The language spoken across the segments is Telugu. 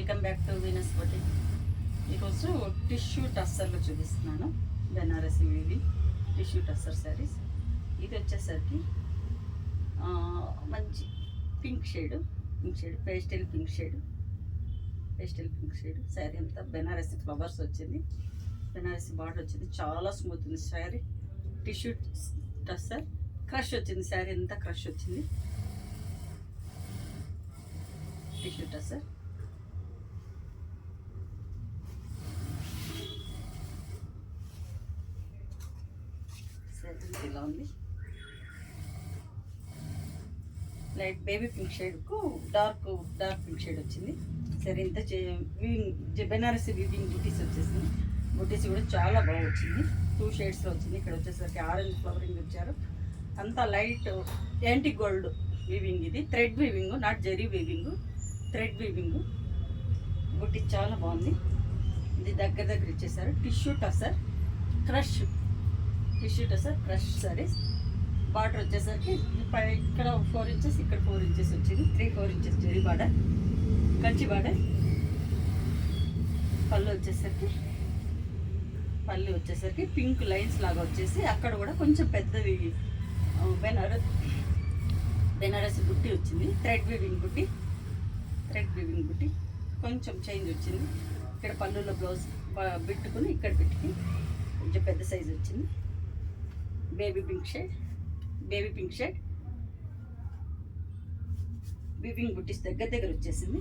Welcome back to Venus boutique. ఈరోజు టిష్యూ టస్సర్లు చూపిస్తున్నాను. బెనారసి వీవి టిష్యూ టస్సర్ శారీస్. ఇది వచ్చేసరికి మంచి pink shade pastel pink shade sari అంతా బెనారసి ఫ్లవర్స్ వచ్చింది, బెనారసి బార్డర్ వచ్చింది. చాలా స్మూత్ ఉంది శారీ. టిష్యూ టస్సర్ క్రష్ వచ్చింది, శారీ అంతా క్రష్ వచ్చింది. టిష్యూ టస్సర్ ఇలా ఉంది. లైట్ బేబీ పింక్ షేడ్కు డార్క్ పింక్ షేడ్ వచ్చింది. సరే ఇంత బెనారసి వీవింగ్ బుటీస్ వచ్చేసింది. బుటీస్ కూడా చాలా బాగా వచ్చింది. 2 షేడ్స్లో వచ్చింది. ఇక్కడ వచ్చేసరికి ఆరెంజ్ ఫ్లవరింగ్ ఇచ్చారు. అంతా లైట్ యాంటిక్ గోల్డ్ వీవింగ్. ఇది thread weaving, not zari weaving, thread weaving. బుటీ చాలా బాగుంది. ఇది దగ్గర ఇచ్చేసారు. Tissue tussar crush saris. Border వచ్చేసరికి ఇక్కడ 4 ఇంచెస్, ఇక్కడ 4 ఇంచెస్ వచ్చింది. 3-4 inches zari border, Kanchi border. పళ్ళు వచ్చేసరికి పింక్ లైన్స్ లాగా వచ్చేసి అక్కడ కూడా కొంచెం పెద్దవి బెనారసి బుట్టి వచ్చింది. థ్రెడ్ వీవింగ్ బుట్టి కొంచెం చేంజ్ వచ్చింది. ఇక్కడ పళ్ళులో బ్లౌజ్ బిట్టుకుని ఇక్కడ బిట్టుకి కొంచెం పెద్ద సైజు వచ్చింది. బేబీ పింక్ షేడ్ వీవింగ్ బుట్టీస్ దగ్గర వచ్చేసింది.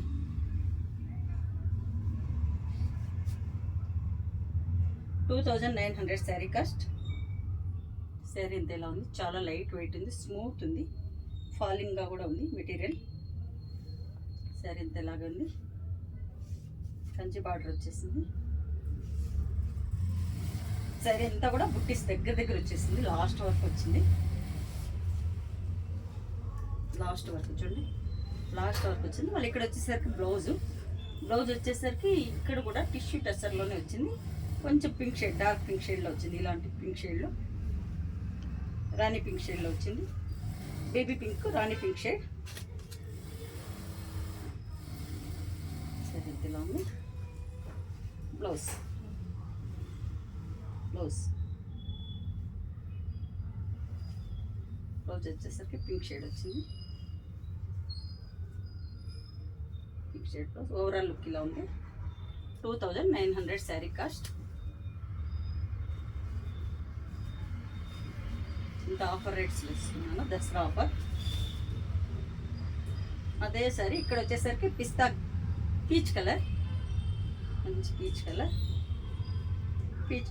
$2,900 శారీ కాస్ట్. శారీ ఇంత ఎలా ఉంది, చాలా లైట్ వెయిట్ ఉంది, స్మూత్ ఉంది, ఫాలింగ్గా కూడా ఉంది మెటీరియల్. శారీ ఇంత ఎలాగా ఉంది. కంచి బార్డర్ వచ్చేసింది. శారీ అంతా కూడా బుట్టీస్ దగ్గర వచ్చేసింది. లాస్ట్ వరకు వచ్చింది. లాస్ట్ వరకు వచ్చింది. మళ్ళీ ఇక్కడ వచ్చేసరికి బ్లౌజ్ వచ్చేసరికి ఇక్కడ కూడా టిష్యూ టెస్సర్లోనే వచ్చింది. కొంచెం పింక్ షేడ్, డార్క్ పింక్ షేడ్లో వచ్చింది. ఇలాంటి పింక్ షేడ్లో, రాణి పింక్ షేడ్లో వచ్చింది. బేబీ పింక్, రాణి పింక్ షేడ్. సరే ఇలా ఉంది. బ్లౌజ్ వచ్చేసరికి పింక్ షేడ్ వచ్చింది. Pink shade blouse. Overall look ఇలా ఉంది. 2,900 శారీ కాస్ట్. ఇంత ఆఫర్ రేట్స్లో ఇస్తున్నాను, దసరా ఆఫర్. అదే సారీ ఇక్కడ వచ్చేసరికి పిస్తా పీచ్ కలర్, మంచి పీచ్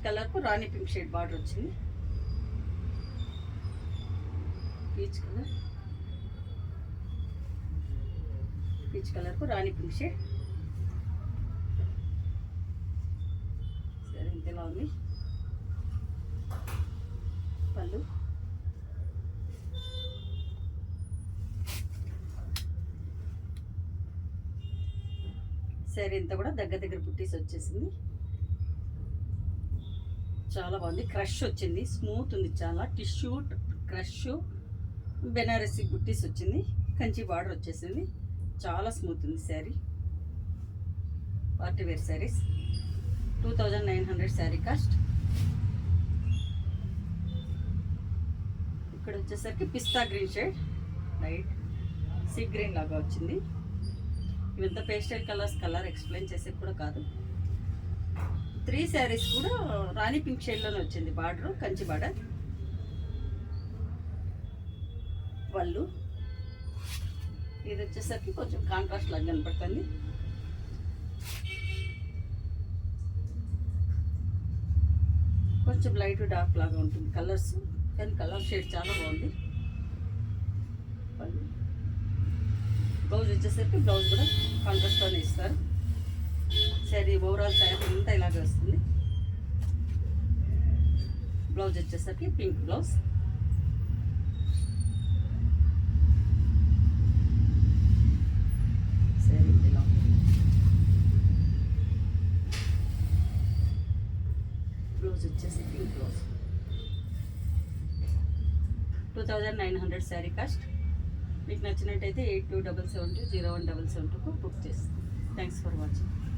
కలర్కు రాణి పింక్ షేడ్ బార్డర్ వచ్చింది. పీచ్ కలర్కు రాణి పింక్ షేడ్. సరే ఇంతలా ఉంది. పళ్ళు సరే ఇంత కూడా దగ్గర బుట్టీస్ వచ్చేసింది. చాలా బాగుంది. క్రష్ వచ్చింది, స్మూత్ ఉంది చాలా. టిష్యూ క్రష్ బెనారసి బుట్టీస్ వచ్చింది. కంచి బార్డర్ వచ్చేసింది. చాలా స్మూత్ ఉంది sari. Party wear saris. 2,900 sari cost. ఇక్కడ వచ్చేసరికి pista green shade, light sea green లాగా వచ్చింది. ఇవంతా పేస్టల్ కలర్ ఎక్స్ప్లెయిన్ చేసే కూడా కాదు. 3 శారీస్ కూడా రాణి పింక్ షేడ్లోనే వచ్చింది. Border Kanchi border. పళ్ళు ఇది వచ్చేసరికి కొంచెం కాంట్రాస్ట్ లాగా కనపడుతుంది. కొంచెం లైట్ డార్క్ లాగా ఉంటుంది కలర్స్, కానీ కలర్ షేడ్ చాలా బాగుంది. పళ్ళు బ్లౌజ్ వచ్చేసరికి బ్లౌజ్ కూడా కాంట్రాస్ట్లోనే ఇస్తారు. శారీ ఓవరాల్ శారీ అంతా ఇలాగే వస్తుంది. బ్లౌజ్ వచ్చేసరికి పింక్ బ్లౌజ్. శారీ ఇలా బ్లౌజ్ వచ్చేసి పింక్ బ్లౌజ్. 2,900 శారీ కాస్ట్. మీకు నచ్చినట్టయితే 8277201772 బుక్ చేస్తాను. Thanks for watching.